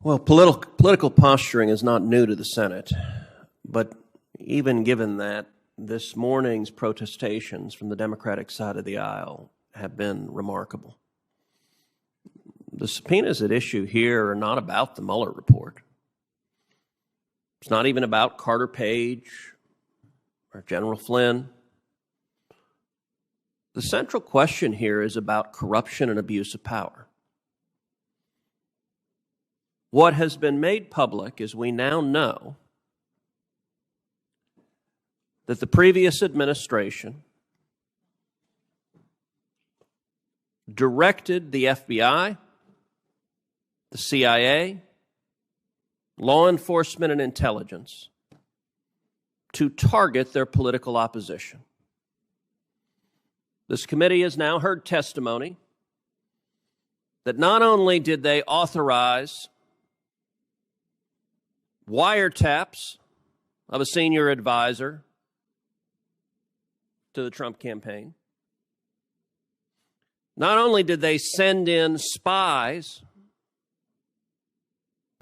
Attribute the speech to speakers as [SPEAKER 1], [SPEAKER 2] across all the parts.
[SPEAKER 1] Well, political posturing is not new to the Senate, but even given that, this morning's protestations from the Democratic side of the aisle have been remarkable. The subpoenas at issue here are not about the Mueller report. It's not even about Carter Page or General Flynn. The central question here is about corruption and abuse of power. What has been made public is we now know that the previous administration directed the FBI, the CIA, law enforcement, and intelligence to target their political opposition. This committee has now heard testimony that not only did they authorize wiretaps of a senior advisor to the Trump campaign, not only did they send in spies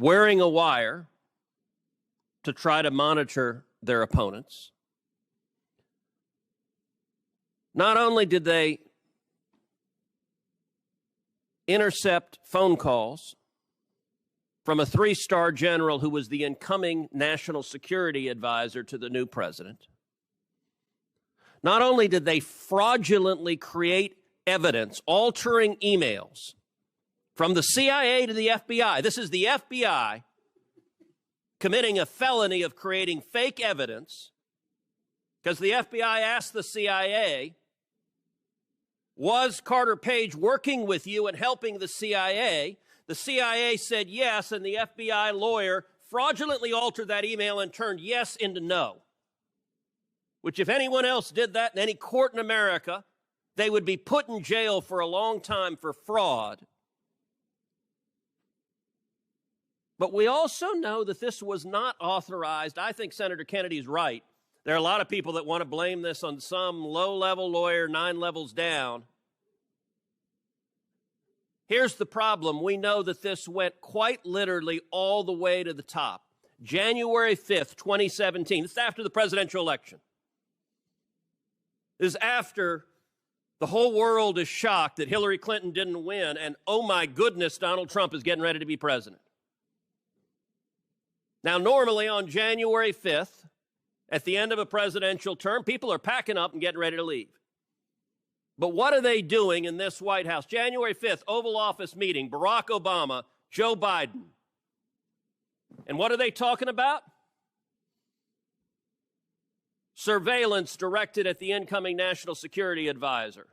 [SPEAKER 1] wearing a wire to try to monitor their opponents, not only did they intercept phone calls from a 3-star general who was the incoming national security advisor to the new president, not only did they fraudulently create evidence, altering emails from the CIA to the FBI. This is the FBI committing a felony of creating fake evidence because the FBI asked the CIA, was Carter Page working with you and helping the CIA? The CIA said yes, and the FBI lawyer fraudulently altered that email and turned yes into no, which if anyone else did that in any court in America, they would be put in jail for a long time for fraud. But we also know that this was not authorized. I think Senator Kennedy's right. There are a lot of people that want to blame this on some low-level lawyer 9 levels down. Here's the problem. We know that this went quite literally all the way to the top. January 5th, 2017. This is after the presidential election. This is after the whole world is shocked that Hillary Clinton didn't win, and oh my goodness, Donald Trump is getting ready to be president. Now, normally on January 5th, at the end of a presidential term, people are packing up and getting ready to leave. But what are they doing in this White House? January 5th, Oval Office meeting, Barack Obama, Joe Biden. And what are they talking about? Surveillance directed at the incoming national security advisor.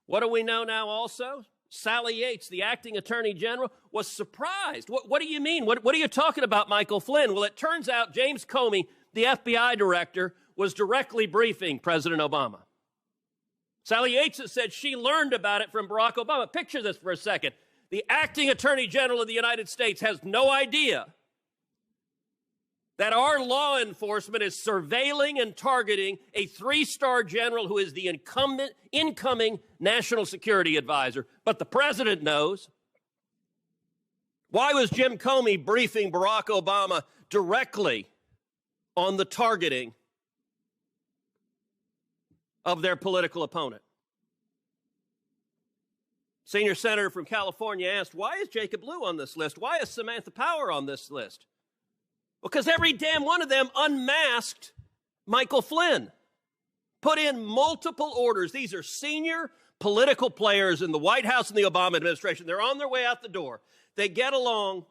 [SPEAKER 1] What do we know now also? Sally Yates, the acting attorney general, was surprised. What do you mean? What are you talking about, Michael Flynn? Well, it turns out James Comey, the FBI director, was directly briefing President Obama. Sally Yates has said she learned about it from Barack Obama. Picture this for a second. The acting attorney general of the United States has no idea that our law enforcement is surveilling and targeting a 3-star general who is the incoming national security advisor. But the president knows. Why was Jim Comey briefing Barack Obama directly on the targeting of their political opponent? Senior senator from California asked, why is Jacob Lew on this list? Why is Samantha Power on this list? Because every damn one of them unmasked Michael Flynn, put in multiple orders. These are senior political players in the White House and the Obama administration. They're on their way out the door. They get along.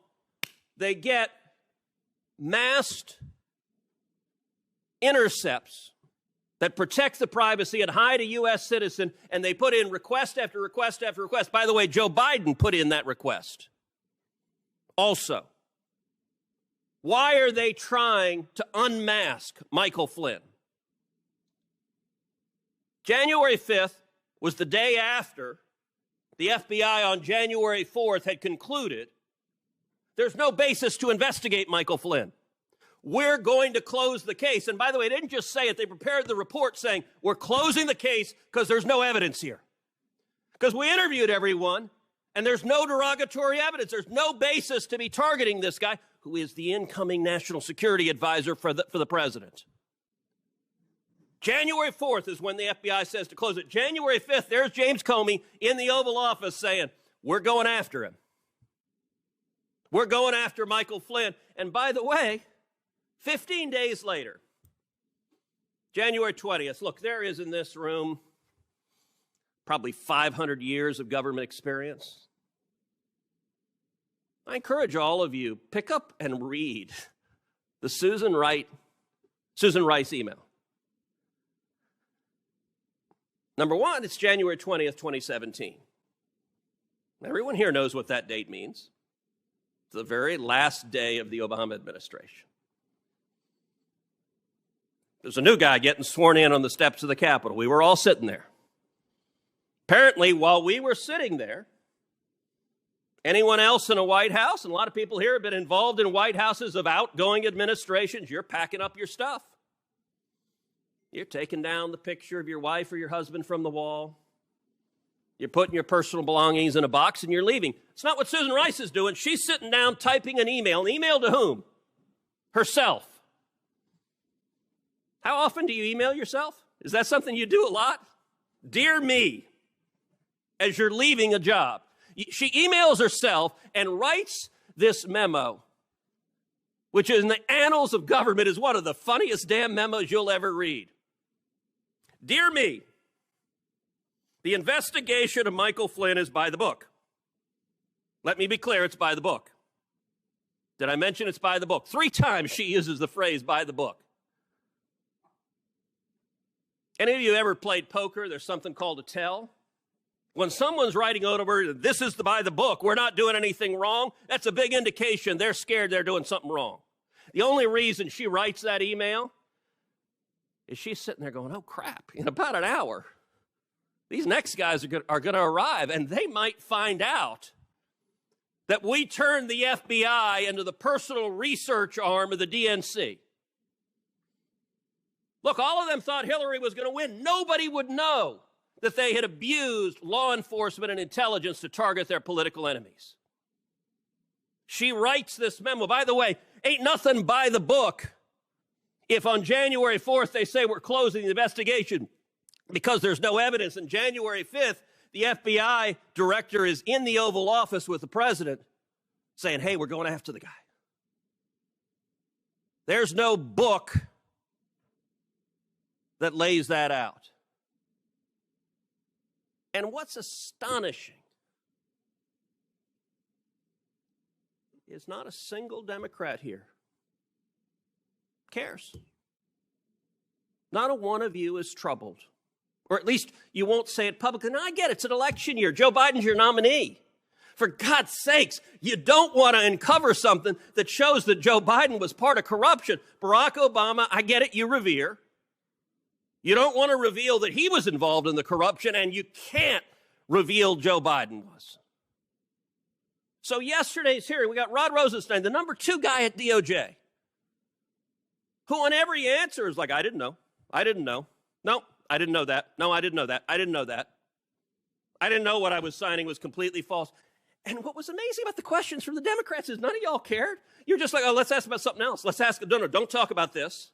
[SPEAKER 1] They get masked intercepts that protect the privacy and hide a U.S. citizen, and they put in request after request after request. By the way, Joe Biden put in that request also. Why are they trying to unmask Michael Flynn? January 5th was the day after the FBI on January 4th had concluded there's no basis to investigate Michael Flynn. We're going to close the case. And by the way, they didn't just say it. They prepared the report saying, we're closing the case because there's no evidence here. Because we interviewed everyone, And there's no derogatory evidence. There's no basis to be targeting this guy, who is the incoming national security advisor for the president. January 4th is when the FBI says to close it. January 5th, there's James Comey in the Oval Office saying, we're going after him. We're going after Michael Flynn. And by the way, 15 days later, January 20th, look, there is in this room probably 500 years of government experience. I encourage all of you, pick up and read the Susan Rice email. Number one, it's January 20th, 2017. Everyone here knows what that date means. It's the very last day of the Obama administration. There's a new guy getting sworn in on the steps of the Capitol. We were all sitting there. Apparently, while we were sitting there, anyone else in a White House, and a lot of people here have been involved in White Houses of outgoing administrations, you're packing up your stuff. You're taking down the picture of your wife or your husband from the wall. You're putting your personal belongings in a box and you're leaving. It's not what Susan Rice is doing. She's sitting down typing an email. An email to whom? Herself. How often do you email yourself? Is that something you do a lot? Dear me, as you're leaving a job. She emails herself and writes this memo, which in the annals of government is one of the funniest damn memos you'll ever read. Dear me, the investigation of Michael Flynn is by the book. Let me be clear, it's by the book. Did I mention it's by the book? 3 times she uses the phrase by the book. Any of you ever played poker? There's something called a tell. When someone's writing over, this is by the book, we're not doing anything wrong, that's a big indication they're scared they're doing something wrong. The only reason she writes that email is she's sitting there going, oh, crap, in about an hour, these next guys are going to arrive, and they might find out that we turned the FBI into the personal research arm of the DNC. Look, all of them thought Hillary was going to win. Nobody would know that they had abused law enforcement and intelligence to target their political enemies. She writes this memo. By the way, ain't nothing by the book if on January 4th they say we're closing the investigation because there's no evidence. And January 5th, the FBI director is in the Oval Office with the president saying, hey, we're going after the guy. There's no book that lays that out. And what's astonishing is not a single Democrat here cares. Not a one of you is troubled. Or at least you won't say it publicly. Now, I get it. It's an election year. Joe Biden's your nominee. For God's sakes, you don't want to uncover something that shows that Joe Biden was part of corruption. Barack Obama, I get it, you revere. You don't want to reveal that he was involved in the corruption, and you can't reveal Joe Biden was. So yesterday's hearing, we got Rod Rosenstein, the number 2 guy at DOJ, who on every answer is like, I didn't know. I didn't know. No, I didn't know that. No, I didn't know that. I didn't know that. I didn't know what I was signing was completely false. And what was amazing about the questions from the Democrats is none of y'all cared. You're just like, oh, let's ask about something else. Let's ask, no, don't talk about this.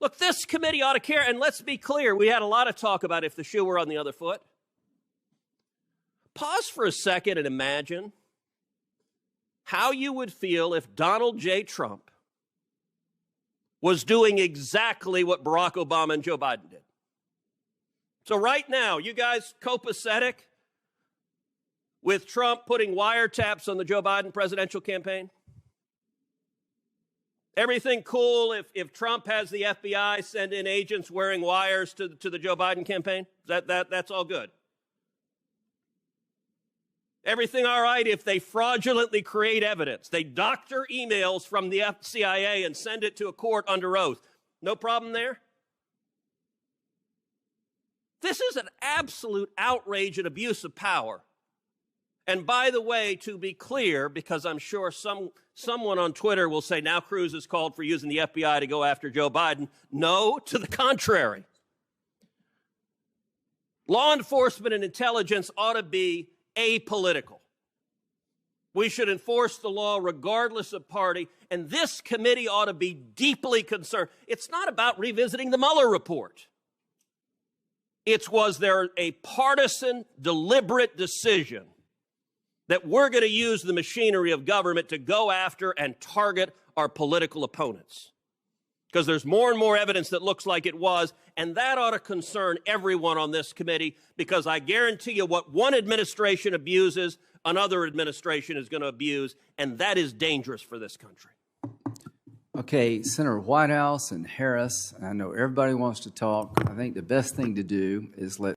[SPEAKER 1] Look, this committee ought to care, and let's be clear, we had a lot of talk about if the shoe were on the other foot. Pause for a second and imagine how you would feel if Donald J. Trump was doing exactly what Barack Obama and Joe Biden did. So right now, you guys copacetic with Trump putting wiretaps on the Joe Biden presidential campaign? Everything cool if Trump has the FBI send in agents wearing wires to the Joe Biden campaign? That's all good. Everything all right if they fraudulently create evidence. They doctor emails from the CIA and send it to a court under oath. No problem there? This is an absolute outrage and abuse of power. And by the way, to be clear, because I'm sure someone on Twitter will say, now Cruz is called for using the FBI to go after Joe Biden. No, to the contrary. Law enforcement and intelligence ought to be apolitical. We should enforce the law regardless of party, and this committee ought to be deeply concerned. It's not about revisiting the Mueller report. Was there a partisan, deliberate decision that we're going to use the machinery of government to go after and target our political opponents? Because there's more and more evidence that looks like it was, and that ought to concern everyone on this committee, because I guarantee you what one administration abuses, another administration is going to abuse, and that is dangerous for this country.
[SPEAKER 2] Okay, Senator Whitehouse and Harris, I know everybody wants to talk. I think the best thing to do is let